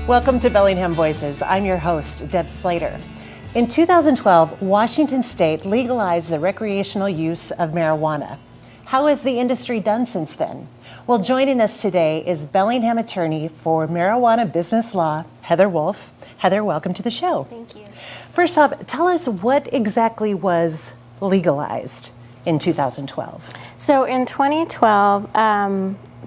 Welcome to Bellingham Voices. I'm your host, Deb Slater. In 2012, Washington State legalized the recreational use of marijuana. How has the industry done since then? Well, joining us today is Bellingham attorney for marijuana business law, Heather Wolf. Heather, welcome to the show. Thank you. First off, tell us what exactly was legalized in 2012. So in 2012,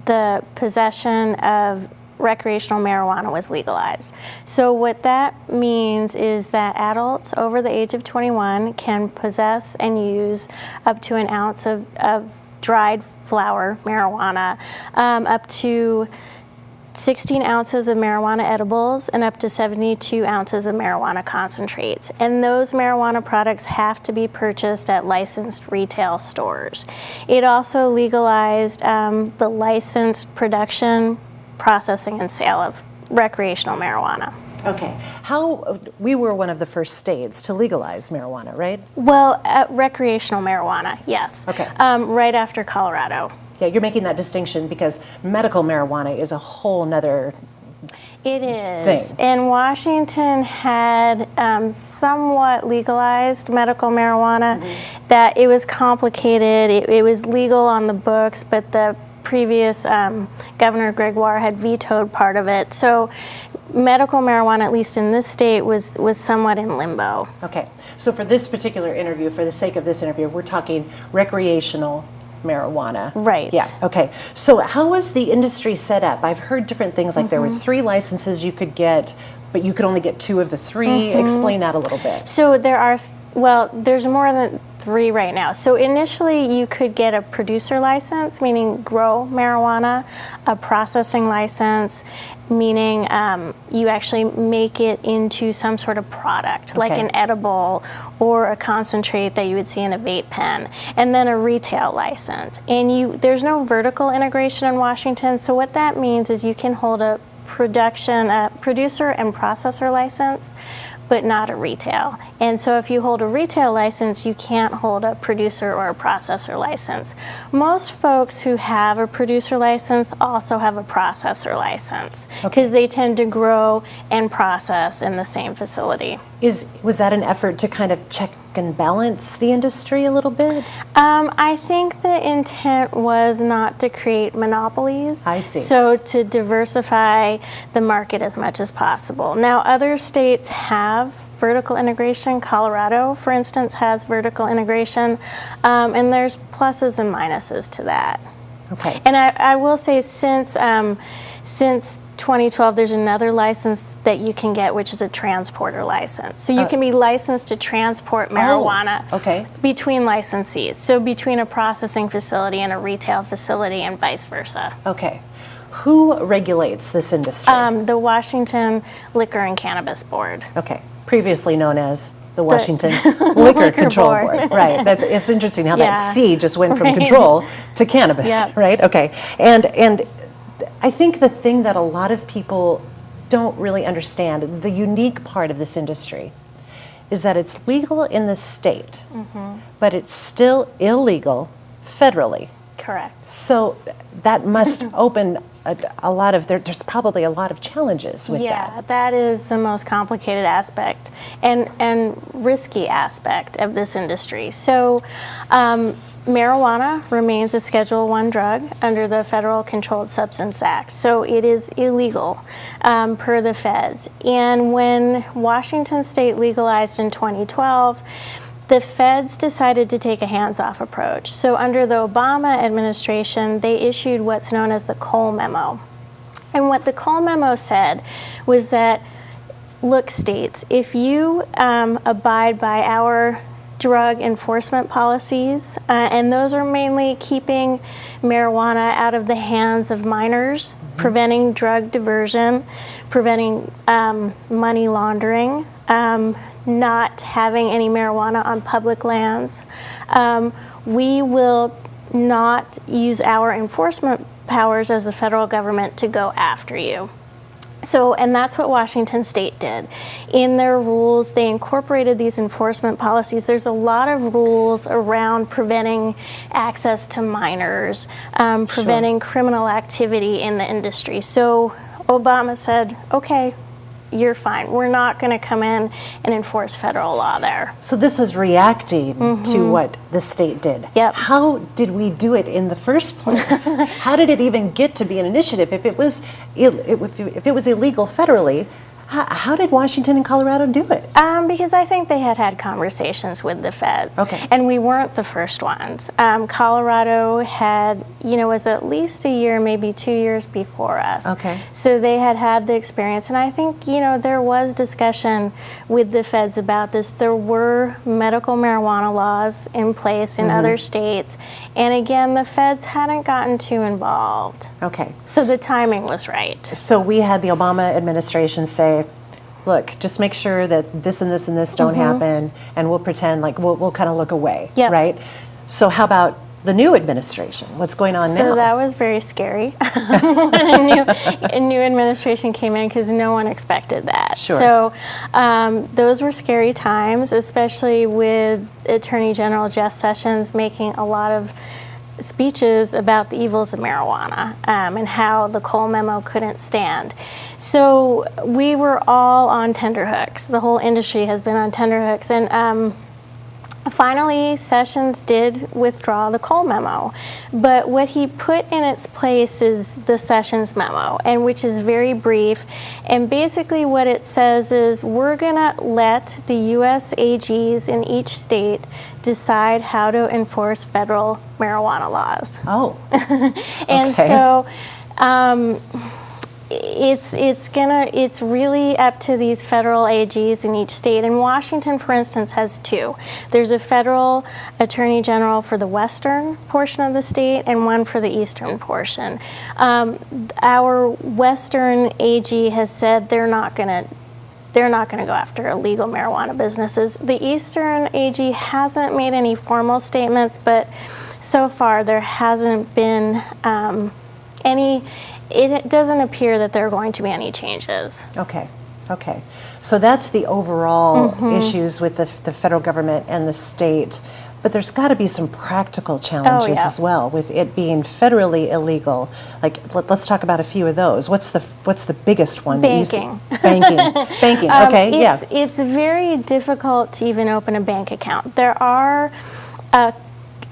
the possession of recreational marijuana was legalized. So what that means is that adults over the age of 21 can possess and use up to an ounce of dried flower marijuana, up to 16 ounces of marijuana edibles, and up to 72 ounces of marijuana concentrates. And those marijuana products have to be purchased at licensed retail stores. It also legalized the licensed production, processing, and sale of recreational marijuana. Okay. We were one of the first states to legalize marijuana, right? Well, recreational marijuana, yes. Okay. Right after Colorado. Yeah, you're making that distinction because medical marijuana is a whole nother It is. thing. And Washington had somewhat legalized medical marijuana. That it was complicated. It was legal on the books, but the previous Governor Gregoire had vetoed part of it. So medical marijuana, at least in this state, was somewhat in limbo. Okay. So for this particular interview, for the sake of this interview, we're talking recreational marijuana. Right. Yeah. Okay. So how was the industry set up? I've heard different things, like there were 3 licenses you could get, but you could only get 2 of the 3. Explain that a little bit. So there's more than 3 right now. So initially you could get a producer license, meaning grow marijuana, a processing license, meaning you actually make it into some sort of product, like an edible or a concentrate that you would see in a vape pen, and then a retail license. And there's no vertical integration in Washington, so what that means is you can hold a producer and processor license, but not a retail. And so if you hold a retail license, you can't hold a producer or a processor license. Most folks who have a producer license also have a processor license because they tend to grow and process in the same facility. Was that an effort to kind of check and balance the industry a little bit? I think the intent was not to create monopolies. I see. So to diversify the market as much as possible. Now, other states have vertical integration. Colorado, for instance, has vertical integration, and there's pluses and minuses to that. Okay. And I will say since 2012, there's another license that you can get, which is a transporter license. So you can be licensed to transport marijuana between licensees. So between a processing facility and a retail facility and vice versa. Okay. Who regulates this industry? The Washington Liquor and Cannabis Board. Okay. Previously known as the Washington Liquor Control Board. Right. It's interesting how that C just went from control to cannabis, right? Okay. And I think the thing that a lot of people don't really understand, the unique part of this industry, is that it's legal in the state, but it's still illegal federally. Correct. So that must open a lot of, there's probably a lot of challenges with that. Yeah, that is the most complicated aspect and risky aspect of this industry. So marijuana remains a Schedule I drug under the Federal Controlled Substance Act. So it is illegal per the feds. And when Washington State legalized in 2012, the feds decided to take a hands-off approach. So under the Obama administration, they issued what's known as the Cole Memo. And what the Cole Memo said was that, look, states, if you abide by our drug enforcement policies, and those are mainly keeping marijuana out of the hands of minors, preventing drug diversion, preventing money laundering, not having any marijuana on public lands, we will not use our enforcement powers as the federal government to go after you. So, and that's what Washington State did. In their rules, they incorporated these enforcement policies. There's a lot of rules around preventing access to minors, preventing criminal activity in the industry. So Obama said, okay, you're fine. We're not going to come in and enforce federal law there. So this was reacting to what the state did. Yep. How did we do it in the first place? How did it even get to be an initiative? If it was illegal federally, how did Washington and Colorado do it? Because I think they had conversations with the feds. Okay. And we weren't the first ones. Colorado was at least a year, maybe 2 years before us. Okay. So they had the experience. And I think, there was discussion with the feds about this. There were medical marijuana laws in place in other states. And again, the feds hadn't gotten too involved. Okay. So the timing was right. So we had the Obama administration say, look, just make sure that this and this and this don't happen, and we'll pretend like we'll kind of look away, right? So how about the new administration? What's going on now? So that was very scary when a new administration came in, because no one expected that. Sure. So those were scary times, especially with Attorney General Jeff Sessions making a lot of speeches about the evils of marijuana and how the Cole memo couldn't stand. So we were all on tenterhooks. The whole industry has been on tenterhooks. And finally, Sessions did withdraw the Cole memo. But what he put in its place is the Sessions memo, and which is very brief. And basically what it says is we're going to let the U.S. AGs in each state decide how to enforce federal marijuana laws. Oh. And so it's really up to these federal AGs in each state. And Washington, for instance, has two. There's a federal attorney general for the western portion of the state and one for the eastern portion. Our western AG has said they're not going to go after illegal marijuana businesses. The Eastern AG hasn't made any formal statements, but so far there hasn't been it doesn't appear that there are going to be any changes. Okay. So that's the overall issues with the federal government and the state. But there's got to be some practical challenges as well with it being federally illegal. Like, let's talk about a few of those. What's the biggest one? Banking. Banking. Okay, It's very difficult to even open a bank account. There are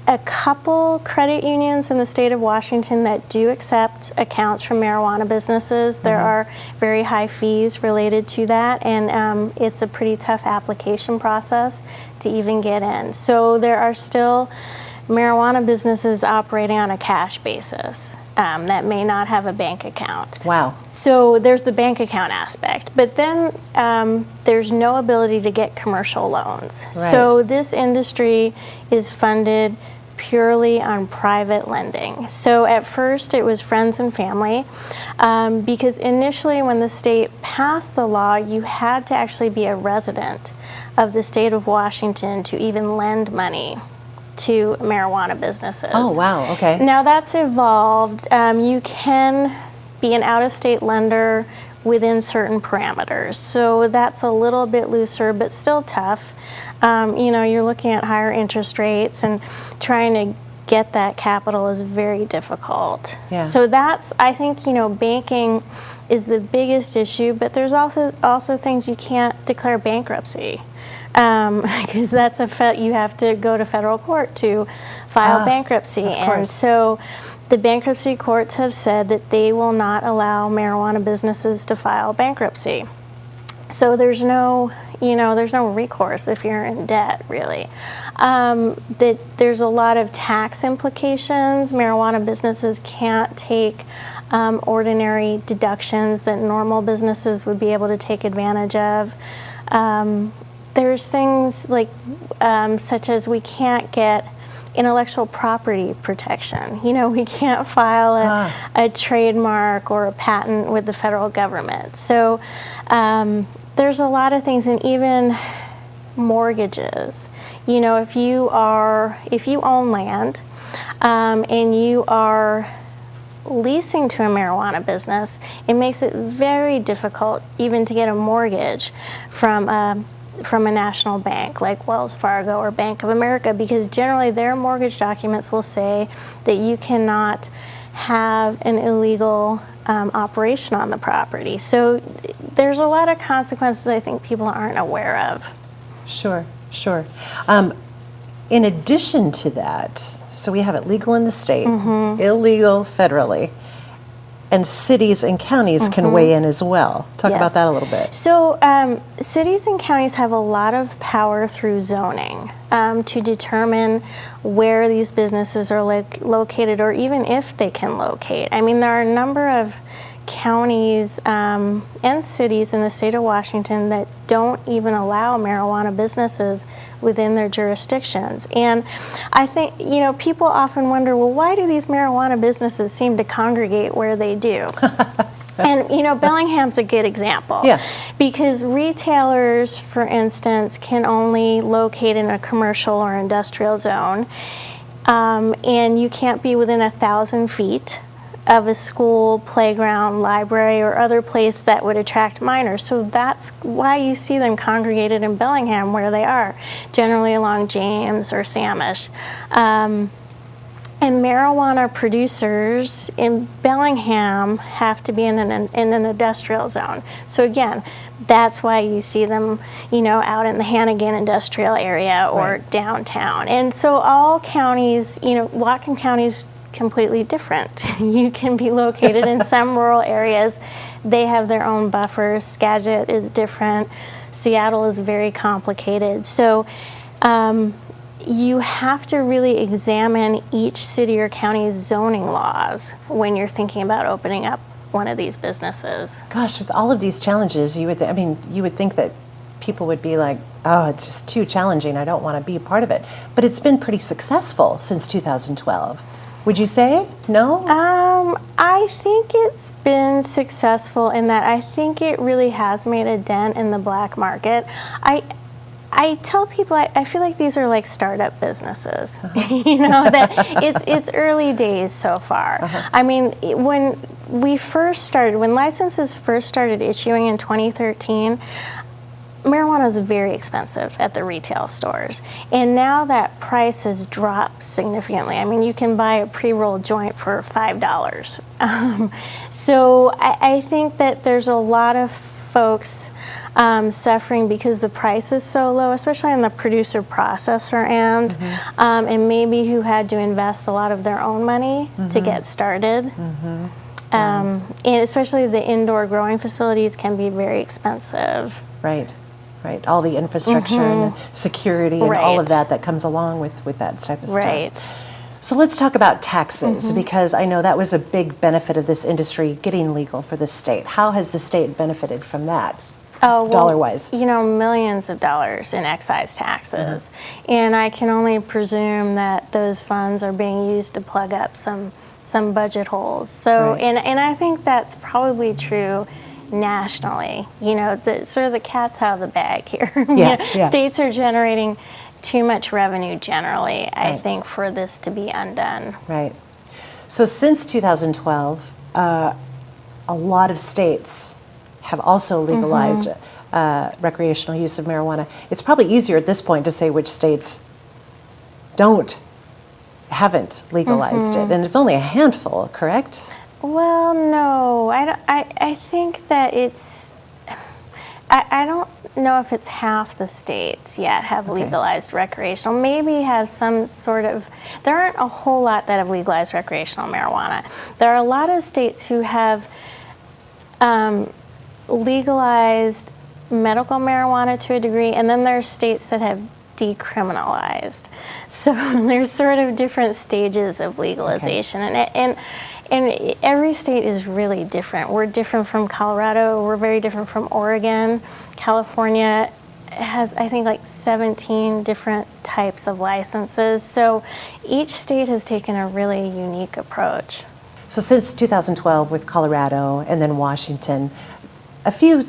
a couple credit unions in the state of Washington that do accept accounts from marijuana businesses. There are very high fees related to that, and it's a pretty tough application process to even get in. So there are still marijuana businesses operating on a cash basis that may not have a bank account. Wow. So there's the bank account aspect, but then there's no ability to get commercial loans. Right. So this industry is funded purely on private lending. So at first it was friends and family, because initially when the state passed the law, you had to actually be a resident of the state of Washington to even lend money to marijuana businesses. Oh, wow, okay. Now that's evolved. You can be an out-of-state lender within certain parameters. So that's a little bit looser, but still tough. You're looking at higher interest rates, and trying to get that capital is very difficult. Yeah. So that's, I think, banking is the biggest issue, but there's also things you can't declare bankruptcy. Because that's you have to go to federal court to file bankruptcy. And so the bankruptcy courts have said that they will not allow marijuana businesses to file bankruptcy. So there's no recourse if you're in debt, really. There's a lot of tax implications. Marijuana businesses can't take ordinary deductions that normal businesses would be able to take advantage of. There's things like such as we can't get intellectual property protection. We can't file a trademark or a patent with the federal government. So there's a lot of things, and even mortgages. If you own land and you are leasing to a marijuana business, it makes it very difficult even to get a mortgage from a national bank like Wells Fargo or Bank of America, because generally their mortgage documents will say that you cannot have an illegal operation on the property. So there's a lot of consequences I think people aren't aware of. Sure, sure. In addition to that, so we have it legal in the state, illegal federally, and cities and counties can weigh in as well. Talk about that a little bit. So cities and counties have a lot of power through zoning to determine where these businesses are located, or even if they can locate. I mean, there are a number of counties and cities in the state of Washington that don't even allow marijuana businesses within their jurisdictions. And I think, people often wonder, well, why do these marijuana businesses seem to congregate where they do? And, Bellingham's a good example. Yeah. Because retailers, for instance, can only locate in a commercial or industrial zone, and you can't be within 1,000 feet of a school, playground, library, or other place that would attract minors. So that's why you see them congregated in Bellingham where they are, generally along James or Samish. And marijuana producers in Bellingham have to be in an industrial zone. So again, that's why you see them, out in the Hannigan industrial area or downtown. And so all counties, Whatcom County's completely different. You can be located in some rural areas. They have their own buffers. Skagit is different. Seattle is very complicated. So you have to really examine each city or county's zoning laws when you're thinking about opening up one of these businesses. Gosh, with all of these challenges, you would think that people would be like, oh, it's just too challenging, I don't want to be a part of it. But it's been pretty successful since 2012. Would you say? No? I think it's been successful in that I think it really has made a dent in the black market. I tell people I feel like these are like startup businesses, that it's early days so far. I mean, when licenses first started issuing in 2013, marijuana was very expensive at the retail stores. And now that price has dropped significantly. I mean, you can buy a pre-rolled joint for $5. So I think that there's a lot of folks suffering because the price is so low, especially on the producer processor end, and maybe who had to invest a lot of their own money to get started. And especially the indoor growing facilities can be very expensive. Right. All the infrastructure and the security and all of that comes along with that type of stuff. So let's talk about taxes, because I know that was a big benefit of this industry getting legal for the state. How has the state benefited from that? Oh, well, dollar-wise? Millions of dollars in excise taxes. And I can only presume that those funds are being used to plug up some budget holes. So, and I think that's probably true nationally. Sort of the cat's out of the bag here. States are generating too much revenue generally, I think, for this to be undone. Right. So since 2012, a lot of states have also legalized recreational use of marijuana. It's probably easier at this point to say which states haven't legalized it, and it's only a handful, correct? Well, no, I think that it's, I don't know if it's half the states yet have legalized recreational. Maybe have some sort of, there aren't a whole lot that have legalized recreational marijuana. There are a lot of states who have legalized medical marijuana to a degree, and then there are states that have decriminalized. So there's sort of different stages of legalization, and every state is really different. We're different from Colorado. We're very different from Oregon. California has, I think, like 17 different types of licenses. So each state has taken a really unique approach. So since 2012 with Colorado and then Washington, a few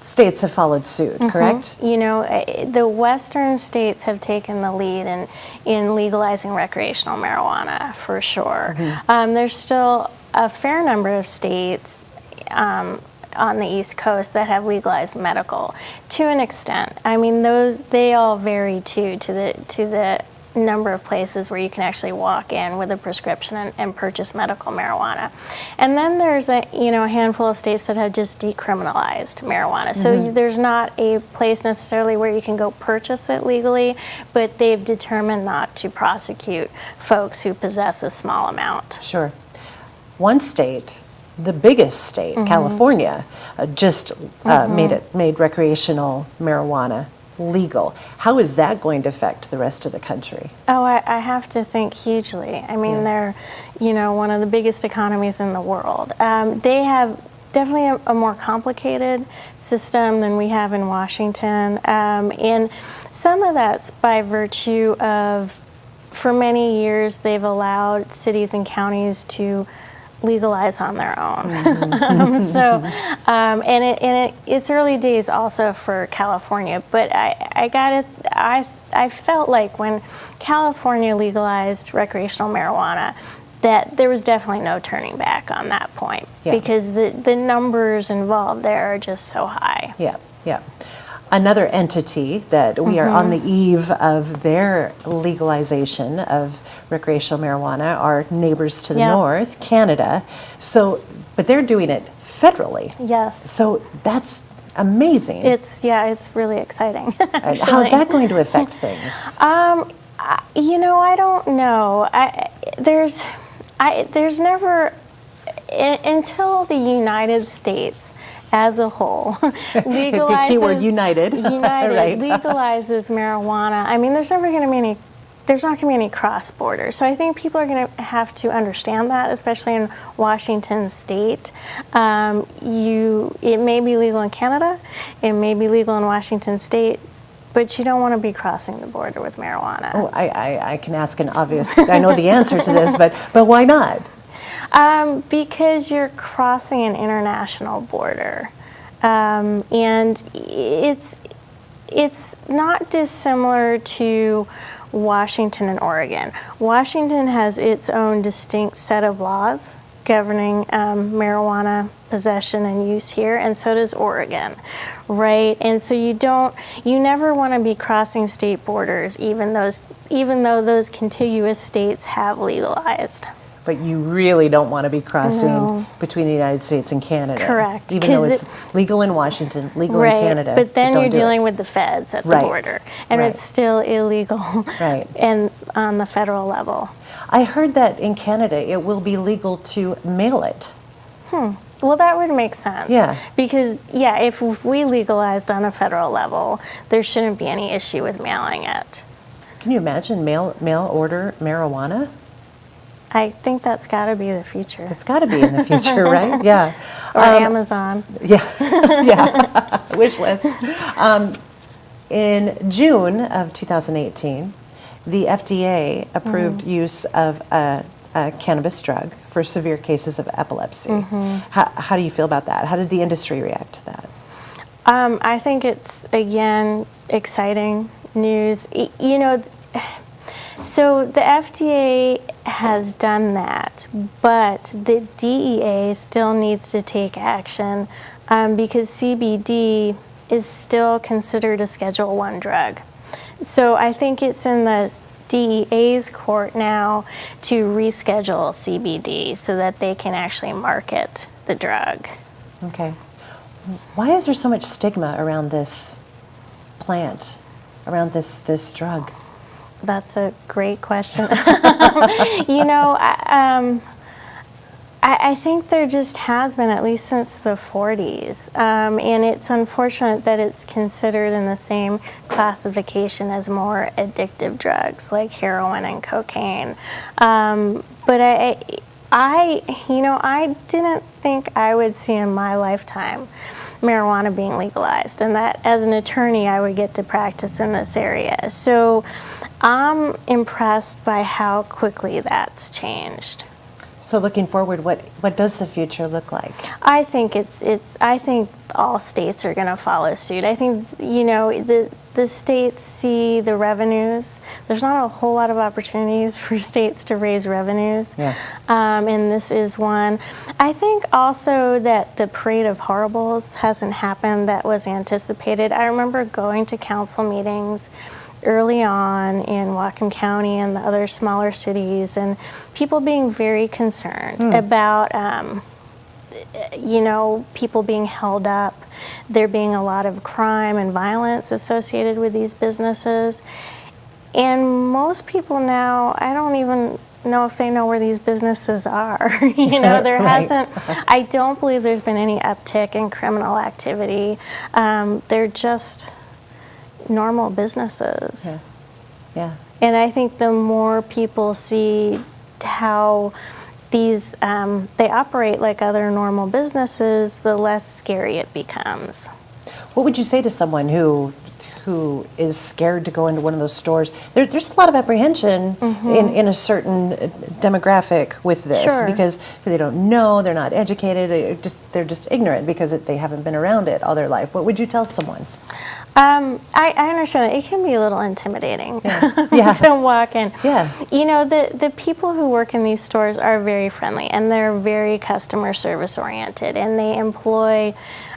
states have followed suit, correct? The western states have taken the lead in legalizing recreational marijuana, for sure. There's still a fair number of states on the East Coast that have legalized medical to an extent. I mean, they all vary too, to the number of places where you can actually walk in with a prescription and purchase medical marijuana. And then there's a handful of states that have just decriminalized marijuana. So there's not a place necessarily where you can go purchase it legally, but they've determined not to prosecute folks who possess a small amount. Sure. One state, the biggest state, California, just made recreational marijuana legal. How is that going to affect the rest of the country? Oh, I have to think hugely. I mean, they're, one of the biggest economies in the world. They have definitely a more complicated system than we have in Washington. And some of that's by virtue of, for many years, they've allowed cities and counties to legalize on their own. It's early days also for California, but I felt like when California legalized recreational marijuana, that there was definitely no turning back on that point, because the numbers involved there are just so high. Yeah. Another entity that we are on the eve of their legalization of recreational marijuana, our neighbors to the north, Canada. So, but they're doing it federally. Yes. So that's amazing. It's really exciting. How's that going to affect things? I don't know. There's never, until the United States as a whole legalizes, the keyword united, right. legalizes marijuana. I mean, there's not going to be any cross border. So I think people are going to have to understand that, especially in Washington State. It may be legal in Canada, it may be legal in Washington State, but you don't want to be crossing the border with marijuana. Oh, I can ask an obvious, I know the answer to this, but why not? Because you're crossing an international border, and it's not dissimilar to Washington and Oregon. Washington has its own distinct set of laws governing marijuana possession and use here, and so does Oregon, right? And so you never want to be crossing state borders, even though those contiguous states have legalized. But you really don't want to be crossing between the United States and Canada. Correct. Even though it's legal in Washington, legal in Canada. But then you're dealing with the feds at the border, and it's still illegal and on the federal level. I heard that in Canada it will be legal to mail it. Well, that would make sense. Yeah. Because, if we legalized on a federal level, there shouldn't be any issue with mailing it. Can you imagine mail order marijuana? I think that's got to be the future. It's got to be in the future, right? Yeah. Or Amazon. Yeah. Wish list. In June of 2018, the FDA approved use of a cannabis drug for severe cases of epilepsy. How do you feel about that? How did the industry react to that? I think it's, again, exciting news. So the FDA has done that, but the DEA still needs to take action because CBD is still considered a Schedule I drug. So I think it's in the DEA's court now to reschedule CBD so that they can actually market the drug. Okay. Why is there so much stigma around this plant, around this drug? That's a great question. I think there just has been, at least since the 40s. And it's unfortunate that it's considered in the same classification as more addictive drugs like heroin and cocaine. But I didn't think I would see in my lifetime marijuana being legalized, and that as an attorney I would get to practice in this area. So I'm impressed by how quickly that's changed. So looking forward, what does the future look like? I think I think all states are going to follow suit. I think the states see the revenues. There's not a whole lot of opportunities for states to raise revenues, and this is one. I think also that the parade of horribles hasn't happened that was anticipated. I remember going to council meetings early on in Whatcom County and the other smaller cities, and people being very concerned about, people being held up, there being a lot of crime and violence associated with these businesses. And most people now, I don't even know if they know where these businesses are. There hasn't, I don't believe there's been any uptick in criminal activity. They're just normal businesses. Yeah. And I think the more people see how these, they operate like other normal businesses, the less scary it becomes. What would you say to someone who is scared to go into one of those stores? There's a lot of apprehension in a certain demographic with this because they don't know, they're not educated, they're just ignorant because they haven't been around it all their life. What would you tell someone? I understand that it can be a little intimidating to walk in. The people who work in these stores are very friendly, and they're very customer service oriented, and they employ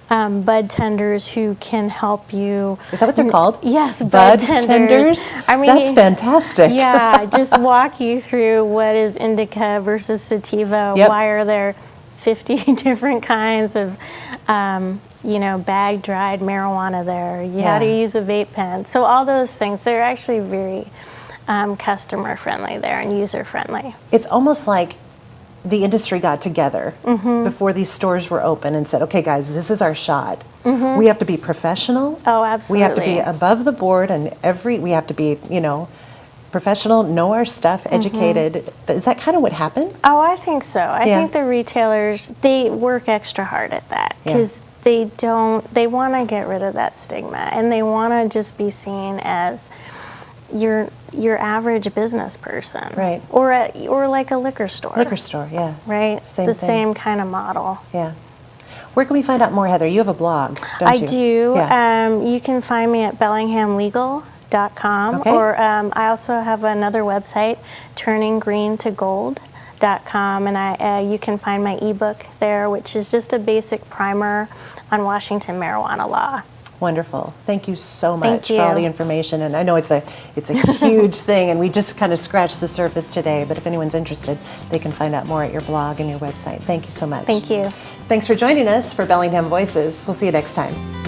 bud tenders who can help you. Is that what they're called? Yes, bud tenders. I mean, that's fantastic. Yeah, just walk you through what is indica versus sativa. Why are there 50 different kinds of bag dried marijuana there? How to use a vape pen. So all those things, they're actually very customer friendly there and user friendly. It's almost like the industry got together before these stores were open and said, okay guys, this is our shot. We have to be professional. Oh, absolutely. We have to be above the board, and we have to be, professional, know our stuff, educated. Is that kind of what happened? Oh, I think so. I think the retailers, they work extra hard at that because they want to get rid of that stigma, and they want to just be seen as your average business person, right? Or like a liquor store. Liquor store, yeah. Right. Same the thing. Same kind of model. Yeah. Where can we find out more, Heather? You have a blog, don't you? I do. Yeah. You can find me at BellinghamLegal.com, or I also have another website, TurningGreenToGold.com, and you can find my ebook there, which is just a basic primer on Washington marijuana law. Wonderful. Thank you so much for all the information. And I know it's a huge thing, and we just kind of scratched the surface today, but if anyone's interested, they can find out more at your blog and your website. Thank you so much. Thank you. Thanks for joining us for Bellingham Voices. We'll see you next time.